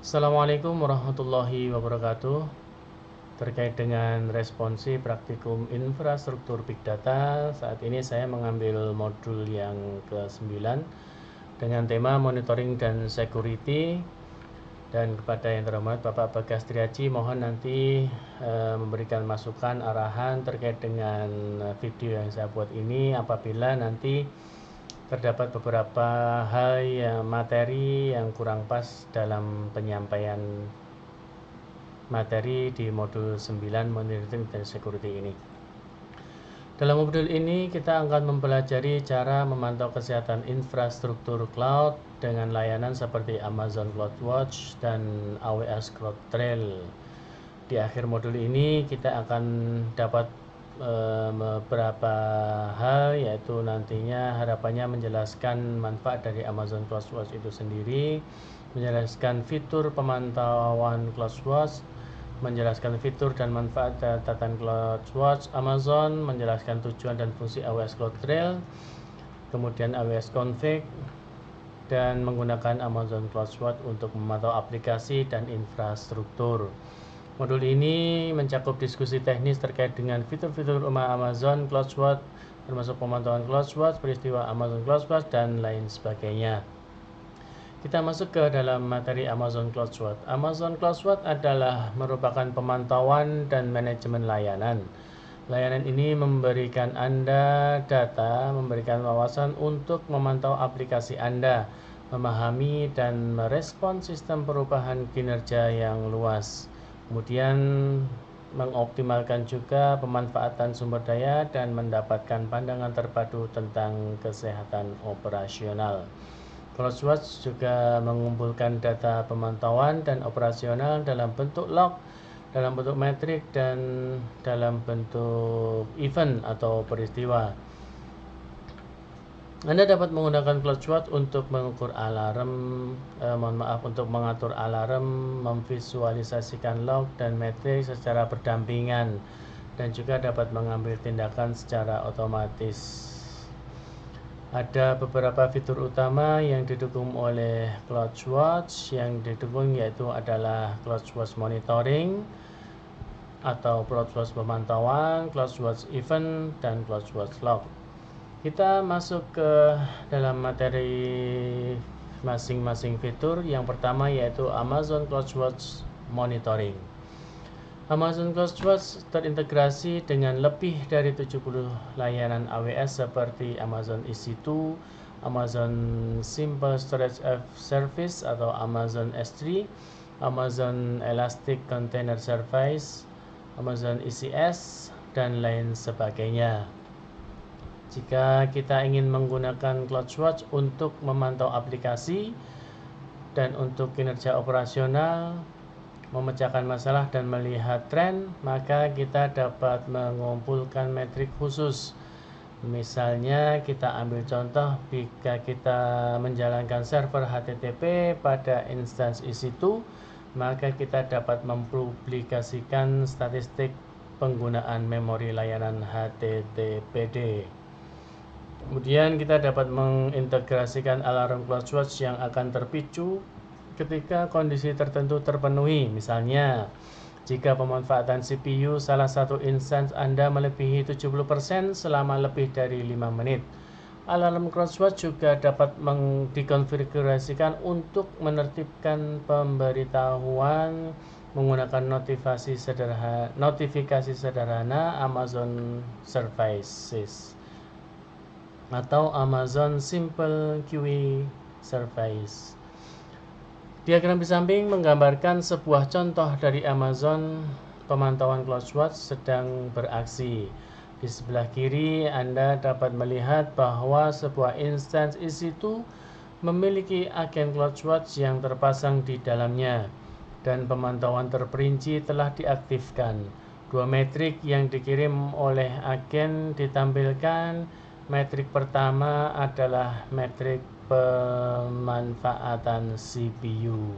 Assalamualaikum warahmatullahi wabarakatuh. Terkait dengan responsi praktikum infrastruktur Big Data, saat ini saya mengambil modul yang ke-9 dengan tema monitoring dan security. Dan kepada yang terhormat Bapak Bagas Triaji, mohon nanti memberikan masukan arahan terkait dengan video yang saya buat ini apabila nanti terdapat beberapa hal materi yang kurang pas dalam penyampaian materi di modul 9 monitoring dan security ini. Dalam modul ini kita akan mempelajari cara memantau kesehatan infrastruktur cloud dengan layanan seperti Amazon CloudWatch dan AWS CloudTrail. Di akhir modul ini kita akan dapat beberapa hal, yaitu nantinya harapannya menjelaskan manfaat dari Amazon CloudWatch itu sendiri, menjelaskan fitur pemantauan CloudWatch, menjelaskan fitur dan manfaat catatan CloudWatch Amazon, menjelaskan tujuan dan fungsi AWS CloudTrail, kemudian AWS Config, dan menggunakan Amazon CloudWatch untuk memantau aplikasi dan infrastruktur. Modul ini mencakup diskusi teknis terkait dengan fitur-fitur rumah Amazon CloudWatch, termasuk pemantauan CloudWatch, peristiwa Amazon CloudWatch, dan lain sebagainya. Kita masuk ke dalam materi Amazon CloudWatch. Amazon CloudWatch adalah merupakan pemantauan dan manajemen layanan. Layanan ini memberikan Anda data, memberikan wawasan untuk memantau aplikasi Anda, memahami dan merespon sistem perubahan kinerja yang luas. Kemudian mengoptimalkan juga pemanfaatan sumber daya dan mendapatkan pandangan terpadu tentang kesehatan operasional. CloudWatch juga mengumpulkan data pemantauan dan operasional dalam bentuk log, dalam bentuk metrik, dan dalam bentuk event atau peristiwa. Anda dapat menggunakan CloudWatch untuk mengukur alarm, untuk mengatur alarm, memvisualisasikan log dan metrik secara berdampingan, dan juga dapat mengambil tindakan secara otomatis. Ada beberapa fitur utama yang didukung oleh CloudWatch. Yang didukung yaitu adalah CloudWatch Monitoring atau CloudWatch Pemantauan, CloudWatch Event, dan CloudWatch Log. Kita masuk ke dalam materi masing-masing fitur. Yang pertama yaitu Amazon CloudWatch Monitoring. Amazon CloudWatch terintegrasi dengan lebih dari 70 layanan AWS seperti Amazon EC2, Amazon Simple Storage Service atau Amazon S3, Amazon Elastic Container Service, Amazon ECS, dan lain sebagainya. Jika kita ingin menggunakan CloudWatch untuk memantau aplikasi dan untuk kinerja operasional, memecahkan masalah dan melihat tren, maka kita dapat mengumpulkan metrik khusus. Misalnya kita ambil contoh, jika kita menjalankan server HTTP pada instance EC2, maka kita dapat mempublikasikan statistik penggunaan memori layanan HTTPD. Kemudian kita dapat mengintegrasikan alarm CloudWatch yang akan terpicu ketika kondisi tertentu terpenuhi. Misalnya, jika pemanfaatan CPU salah satu instance Anda melebihi 70% selama lebih dari 5 menit. Alarm CloudWatch juga dapat dikonfigurasikan untuk menertibkan pemberitahuan menggunakan notifikasi sederhana Amazon Services atau Amazon Simple QA Service. Diagram di samping menggambarkan sebuah contoh dari Amazon pemantauan CloudWatch sedang beraksi. Di sebelah kiri Anda dapat melihat bahwa sebuah instance EC2 memiliki agen CloudWatch yang terpasang di dalamnya, dan pemantauan terperinci telah diaktifkan. Dua metrik yang dikirim oleh agen ditampilkan. Metrik pertama adalah metrik pemanfaatan CPU.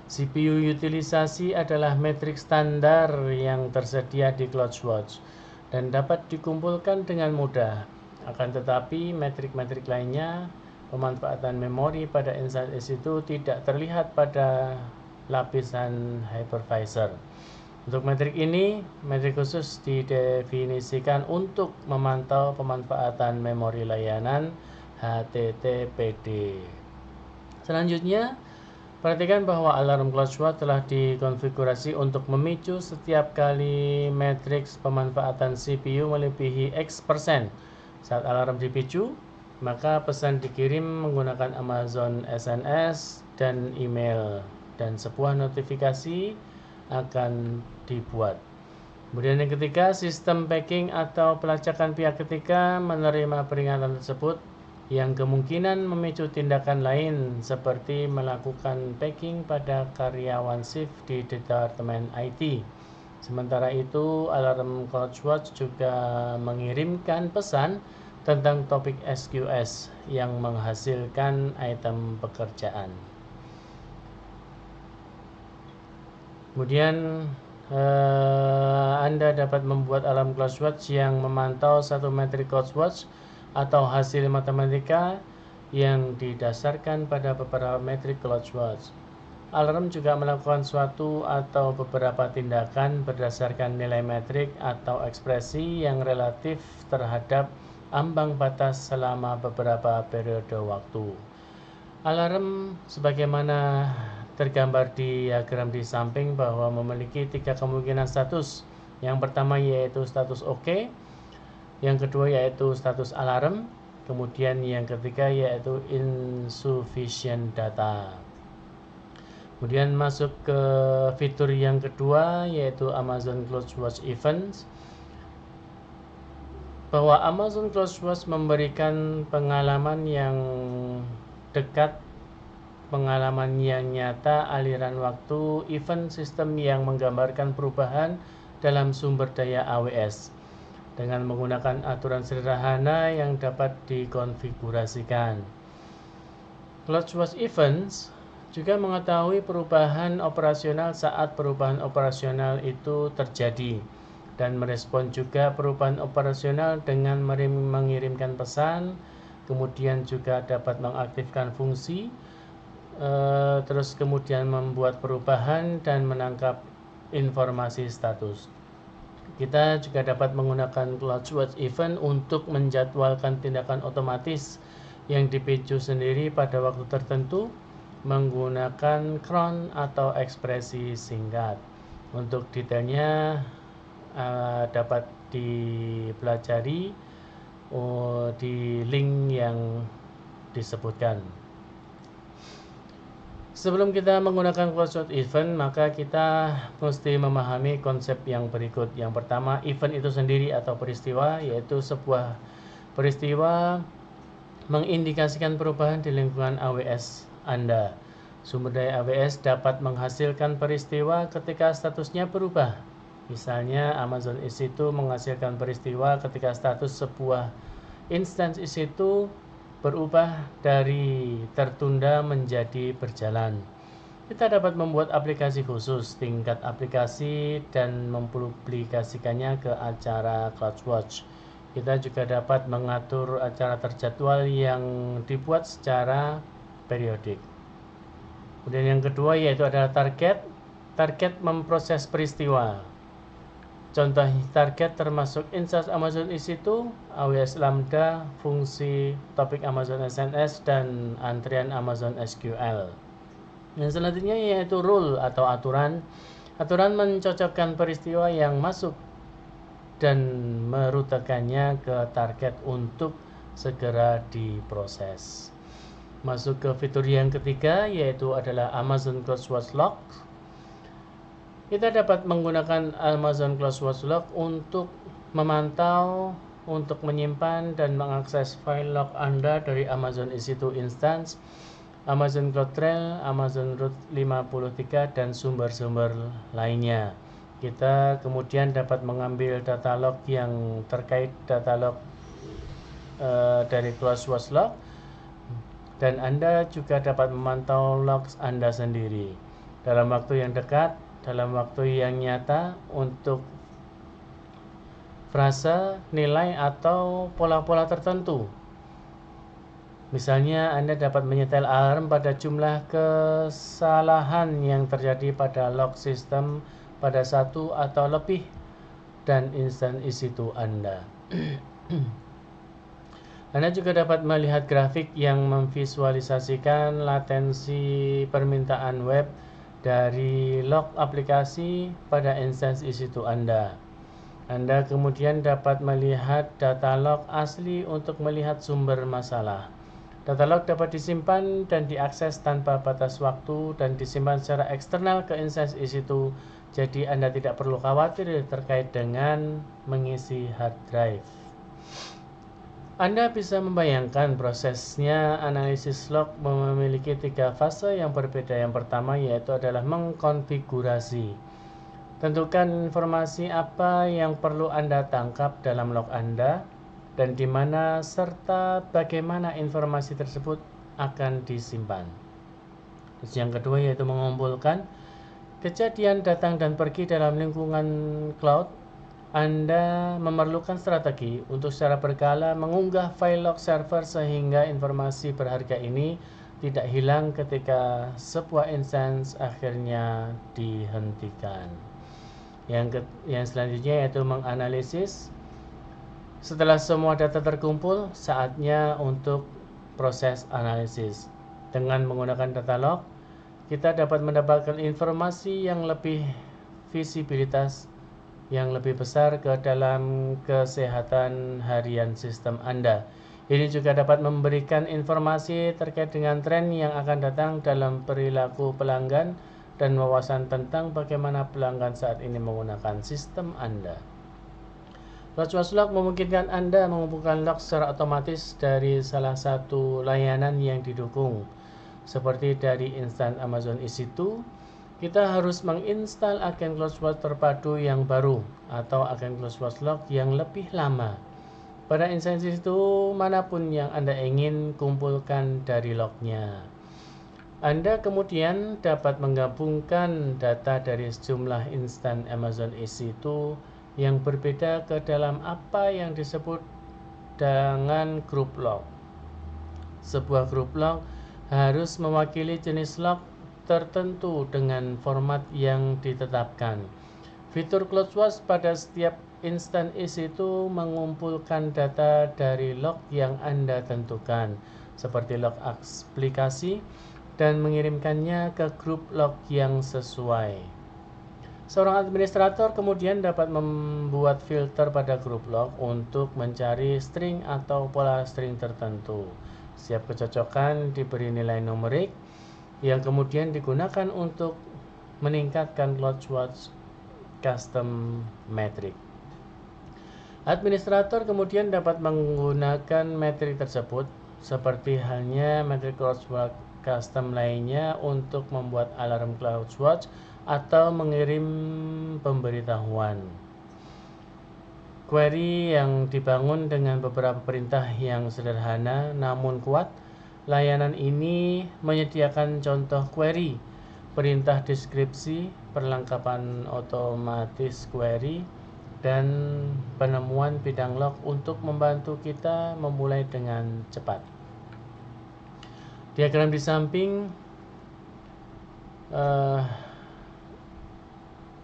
CPU utilisasi adalah metrik standar yang tersedia di CloudWatch dan dapat dikumpulkan dengan mudah. Akan tetapi metrik-metrik lainnya, pemanfaatan memori pada instance EC2 tidak terlihat pada lapisan hypervisor. Untuk metrik ini, metrik khusus didefinisikan untuk memantau pemanfaatan memori layanan HTTPD. Selanjutnya, perhatikan bahwa alarm CloudSWAT telah dikonfigurasi untuk memicu setiap kali matriks pemanfaatan CPU melebihi X%. Saat alarm dipicu, maka pesan dikirim menggunakan Amazon SNS dan email, dan sebuah notifikasi akan dibuat. Kemudian yang ketiga, sistem packing atau pelacakan pihak ketiga menerima peringatan tersebut yang kemungkinan memicu tindakan lain seperti melakukan packing pada karyawan shift di Departemen IT. Sementara itu, alarm CloudSWAT juga mengirimkan pesan tentang topik SQS yang menghasilkan item pekerjaan. Kemudian Anda dapat membuat alarm CloudSWAT yang memantau satu metrik CloudSWAT atau hasil matematika yang didasarkan pada beberapa metrik CloudSWAT. Alarm juga melakukan suatu atau beberapa tindakan berdasarkan nilai metrik atau ekspresi yang relatif terhadap ambang batas selama beberapa periode waktu. Alarm sebagaimana tergambar di diagram di samping bahwa memiliki 3 kemungkinan status. Yang pertama yaitu status OK, yang kedua yaitu status alarm, kemudian yang ketiga yaitu insufficient data. Kemudian masuk ke fitur yang kedua yaitu Amazon CloudSWAT Events. Bahwa Amazon CloudSWAT memberikan pengalaman yang dekat, pengalaman yang nyata, aliran waktu, event sistem yang menggambarkan perubahan dalam sumber daya AWS dengan menggunakan aturan sederhana yang dapat dikonfigurasikan. CloudSWAT Events juga mengetahui perubahan operasional saat perubahan operasional itu terjadi dan merespon juga perubahan operasional dengan mengirimkan pesan, kemudian juga dapat mengaktifkan fungsi, terus kemudian membuat perubahan dan menangkap informasi status. Kita juga dapat menggunakan CloudSWAT Event untuk menjadwalkan tindakan otomatis yang dipicu sendiri pada waktu tertentu menggunakan cron atau ekspresi singkat. Untuk detailnya dapat dipelajari di link yang disebutkan. Sebelum kita menggunakan CloudSWAT Event, maka kita mesti memahami konsep yang berikut. Yang pertama, event itu sendiri atau peristiwa, yaitu sebuah peristiwa mengindikasikan perubahan di lingkungan AWS Anda. Sumber daya AWS dapat menghasilkan peristiwa ketika statusnya berubah. Misalnya, Amazon EC2 menghasilkan peristiwa ketika status sebuah instance EC2 berubah dari tertunda menjadi berjalan. Kita dapat membuat aplikasi khusus tingkat aplikasi dan mempublikasikannya ke acara CloudSWAT. Kita juga dapat mengatur acara terjadwal yang dibuat secara periodik. Kemudian yang kedua yaitu adalah target. Target memproses peristiwa. Contoh target termasuk instance Amazon EC2, AWS Lambda, fungsi topik Amazon SNS, dan antrian Amazon SQL. Yang selanjutnya yaitu rule atau aturan. Aturan mencocokkan peristiwa yang masuk dan merutekannya ke target untuk segera diproses. Masuk ke fitur yang ketiga yaitu adalah Amazon CloudSWAT Log. Kita dapat menggunakan Amazon CloudSWAT Log untuk memantau, untuk menyimpan dan mengakses file log Anda dari Amazon EC2 Instance, Amazon CloudTrail, Amazon Route 53, dan sumber-sumber lainnya. Kita kemudian dapat mengambil data log yang terkait data log dari CloudSWAT Log, dan Anda juga dapat memantau logs Anda sendiri dalam waktu yang dekat, dalam waktu yang nyata untuk frase, nilai, atau pola-pola tertentu. Misalnya, Anda dapat menyetel alarm pada jumlah kesalahan yang terjadi pada log sistem pada satu atau lebih dan instansi EC2 Anda. Anda juga dapat melihat grafik yang memvisualisasikan latensi permintaan web dari log aplikasi pada instansi EC2 Anda. Anda kemudian dapat melihat data log asli untuk melihat sumber masalah. Data log dapat disimpan dan diakses tanpa batas waktu dan disimpan secara eksternal ke instansi EC2, jadi Anda tidak perlu khawatir terkait dengan mengisi hard drive. Anda bisa membayangkan prosesnya analisis log memiliki 3 fase yang berbeda. Yang pertama yaitu adalah mengkonfigurasi. Tentukan informasi apa yang perlu Anda tangkap dalam log Anda dan di mana serta bagaimana informasi tersebut akan disimpan. Terus yang kedua yaitu mengumpulkan. Kejadian datang dan pergi dalam lingkungan cloud. Anda memerlukan strategi untuk secara berkala mengunggah file log server sehingga informasi berharga ini tidak hilang ketika sebuah instance akhirnya dihentikan. Yang selanjutnya yaitu menganalisis. Setelah semua data terkumpul, saatnya untuk proses analisis. Dengan menggunakan data log, kita dapat mendapatkan informasi yang lebih visibilitas yang lebih besar ke dalam kesehatan harian sistem Anda. Ini juga dapat memberikan informasi terkait dengan tren yang akan datang dalam perilaku pelanggan dan wawasan tentang bagaimana pelanggan saat ini menggunakan sistem Anda. CloudWatch Log memungkinkan Anda mengumpulkan log secara otomatis dari salah satu layanan yang didukung. Seperti dari instan Amazon EC2, kita harus menginstal agen CloudWatch terpadu yang baru atau agen CloudWatch Log yang lebih lama. Pada instansi itu manapun yang Anda ingin kumpulkan dari lognya. Anda kemudian dapat menggabungkan data dari sejumlah instan Amazon EC2 yang berbeda ke dalam apa yang disebut dengan grup log. Sebuah grup log harus mewakili jenis log tertentu dengan format yang ditetapkan. Fitur CloudWatch pada setiap instan EC2 mengumpulkan data dari log yang Anda tentukan, seperti log aplikasi, dan mengirimkannya ke grup log yang sesuai. Seorang administrator kemudian dapat membuat filter pada grup log untuk mencari string atau pola string tertentu. Setiap kecocokan diberi nilai numerik yang kemudian digunakan untuk meningkatkan CloudWatch custom metric. Administrator kemudian dapat menggunakan metrik tersebut seperti halnya metrik CloudWatch custom lainnya untuk membuat alarm CloudWatch atau mengirim pemberitahuan. Query yang dibangun dengan beberapa perintah yang sederhana namun kuat. Layanan ini menyediakan contoh query, perintah deskripsi, perlengkapan otomatis query, dan penemuan bidang log untuk membantu kita memulai dengan cepat. Diagram di samping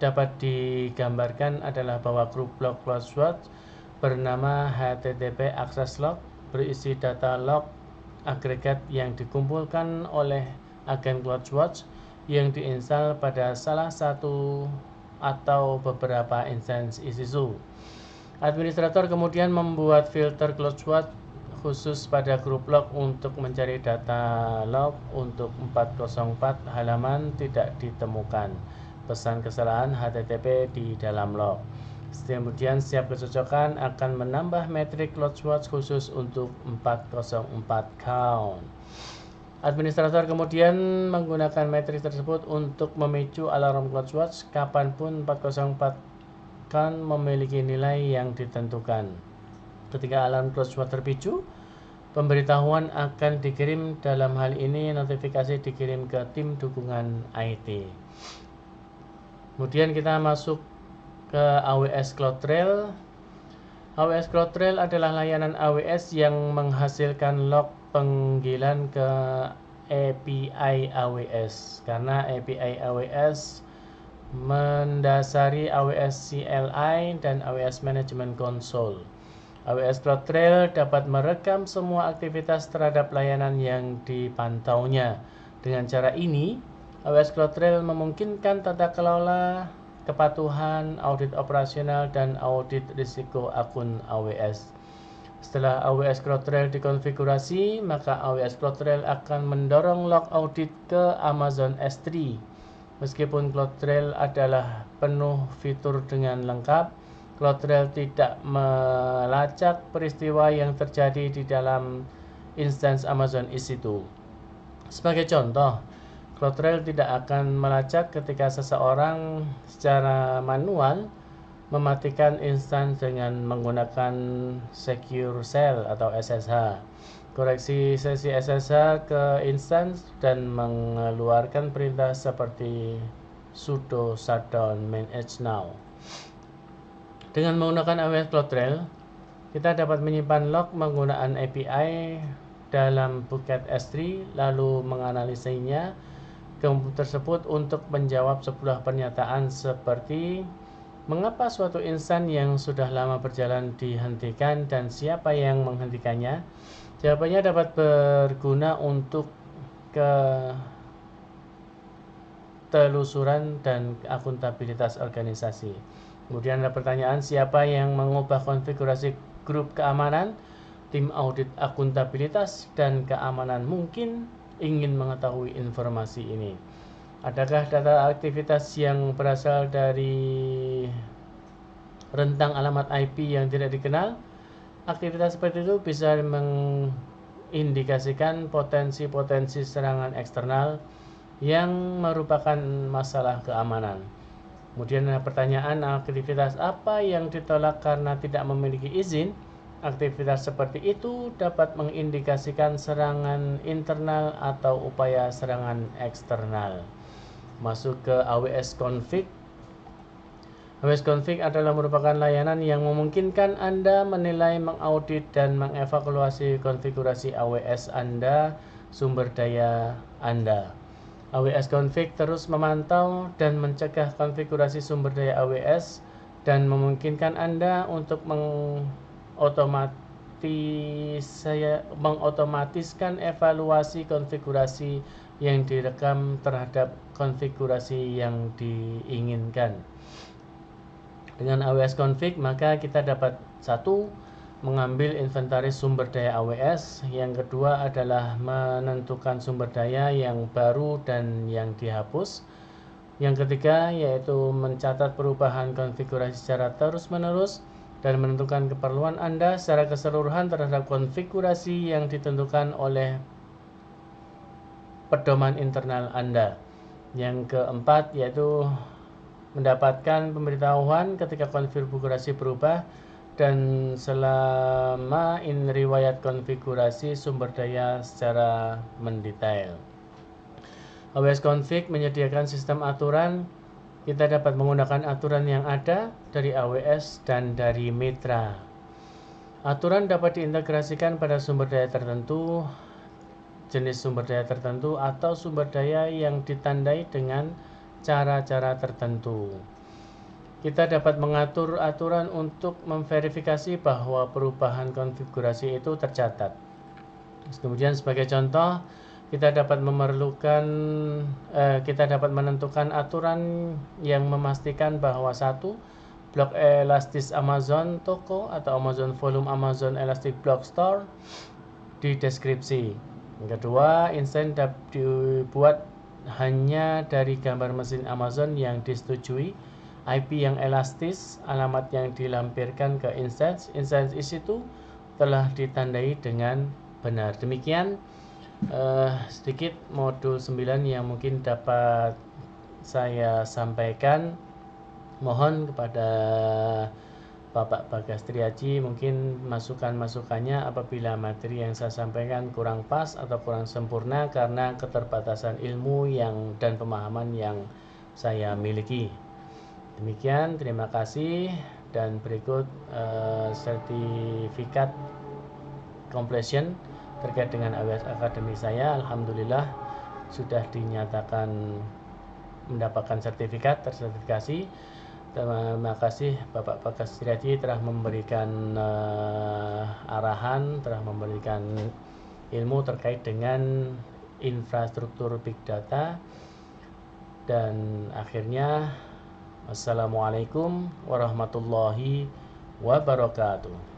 dapat digambarkan adalah bahwa grup log CloudWatch bernama HTTP Access Log berisi data log agregat yang dikumpulkan oleh agen CloudWatch yang diinstal pada salah satu atau beberapa instansi EC2. Administrator kemudian membuat filter CloudWatch khusus pada grup log untuk mencari data log untuk 404 halaman tidak ditemukan pesan kesalahan HTTP di dalam log. Kemudian setiap kecocokan akan menambah metrik CloudWatch khusus untuk 404 count. Administrator kemudian menggunakan metrik tersebut untuk memicu alarm CloudWatch kapanpun 404 count memiliki nilai yang ditentukan. Ketika alarm CloudWatch terpicu, pemberitahuan akan dikirim. Dalam hal ini notifikasi dikirim ke tim dukungan IT. Kemudian kita masuk ke AWS CloudTrail. AWS CloudTrail adalah layanan AWS yang menghasilkan log panggilan ke API AWS, karena API AWS mendasari AWS CLI dan AWS Management Console. AWS CloudTrail dapat merekam semua aktivitas terhadap layanan yang dipantaunya. Dengan cara ini, AWS CloudTrail memungkinkan tata kelola, kepatuhan, audit operasional, dan audit risiko akun AWS. Setelah AWS CloudTrail dikonfigurasi, maka AWS CloudTrail akan mendorong log audit ke Amazon S3. Meskipun CloudTrail adalah penuh fitur dengan lengkap, CloudTrail tidak melacak peristiwa yang terjadi di dalam instance Amazon EC2. Sebagai contoh, CloudTrail tidak akan melacak ketika seseorang secara manual mematikan instance dengan menggunakan Secure Shell atau SSH, koreksi sesi SSH ke instance, dan mengeluarkan perintah seperti sudo shutdown manage now. Dengan menggunakan AWS CloudTrail, kita dapat menyimpan log penggunaan API dalam bucket S3, lalu menganalisanya ke komputer tersebut untuk menjawab sebuah pernyataan seperti mengapa suatu insan yang sudah lama berjalan dihentikan dan siapa yang menghentikannya. Jawabannya dapat berguna untuk ketelusuran dan akuntabilitas organisasi. Kemudian ada pertanyaan, siapa yang mengubah konfigurasi grup keamanan? Tim audit akuntabilitas dan keamanan mungkin ingin mengetahui informasi ini. Adakah data aktivitas yang berasal dari rentang alamat IP yang tidak dikenal? Aktivitas seperti itu bisa mengindikasikan potensi-potensi serangan eksternal yang merupakan masalah keamanan. Kemudian ada pertanyaan, aktivitas apa yang ditolak karena tidak memiliki izin? Aktivitas seperti itu dapat mengindikasikan serangan internal atau upaya serangan eksternal. Masuk ke AWS Config. AWS Config adalah merupakan layanan yang memungkinkan Anda menilai, mengaudit, dan mengevaluasi konfigurasi AWS Anda, sumber daya Anda. AWS Config terus memantau dan mencegah konfigurasi sumber daya AWS dan memungkinkan Anda untuk mengotomatiskan evaluasi konfigurasi yang direkam terhadap konfigurasi yang diinginkan. Dengan AWS Config, maka kita dapat satu, mengambil inventaris sumber daya AWS. Yang kedua adalah menentukan sumber daya yang baru dan yang dihapus. Yang ketiga yaitu mencatat perubahan konfigurasi secara terus-menerus dan menentukan keperluan Anda secara keseluruhan terhadap konfigurasi yang ditentukan oleh pedoman internal Anda. Yang keempat yaitu mendapatkan pemberitahuan ketika konfigurasi berubah dan selama riwayat konfigurasi sumber daya secara mendetail. AWS Config menyediakan sistem aturan. Kita dapat menggunakan aturan yang ada dari AWS dan dari mitra. Aturan dapat diintegrasikan pada sumber daya tertentu, jenis sumber daya tertentu, atau sumber daya yang ditandai dengan cara-cara tertentu. Kita dapat mengatur aturan untuk memverifikasi bahwa perubahan konfigurasi itu tercatat. Kemudian sebagai contoh, kita dapat menentukan aturan yang memastikan bahwa satu, blok elastis Amazon Toko atau Amazon Volume Amazon Elastic Block Store di deskripsi. Yang kedua, instance dapat dibuat hanya dari gambar mesin Amazon yang disetujui, IP yang elastis, alamat yang dilampirkan ke instance EC2 telah ditandai dengan benar. Demikian sedikit modul 9 yang mungkin dapat saya sampaikan. Mohon kepada Bapak Bagas Triaji mungkin masukan-masukannya apabila materi yang saya sampaikan kurang pas atau kurang sempurna karena keterbatasan ilmu dan pemahaman yang saya miliki. Demikian, terima kasih, dan berikut sertifikat completion terkait dengan AWS Academy saya. Alhamdulillah sudah dinyatakan mendapatkan tersertifikasi. Terima kasih Bapak Bagas Siradi telah memberikan arahan, telah memberikan ilmu terkait dengan infrastruktur Big Data. Dan akhirnya, wassalamualaikum warahmatullahi wabarakatuh.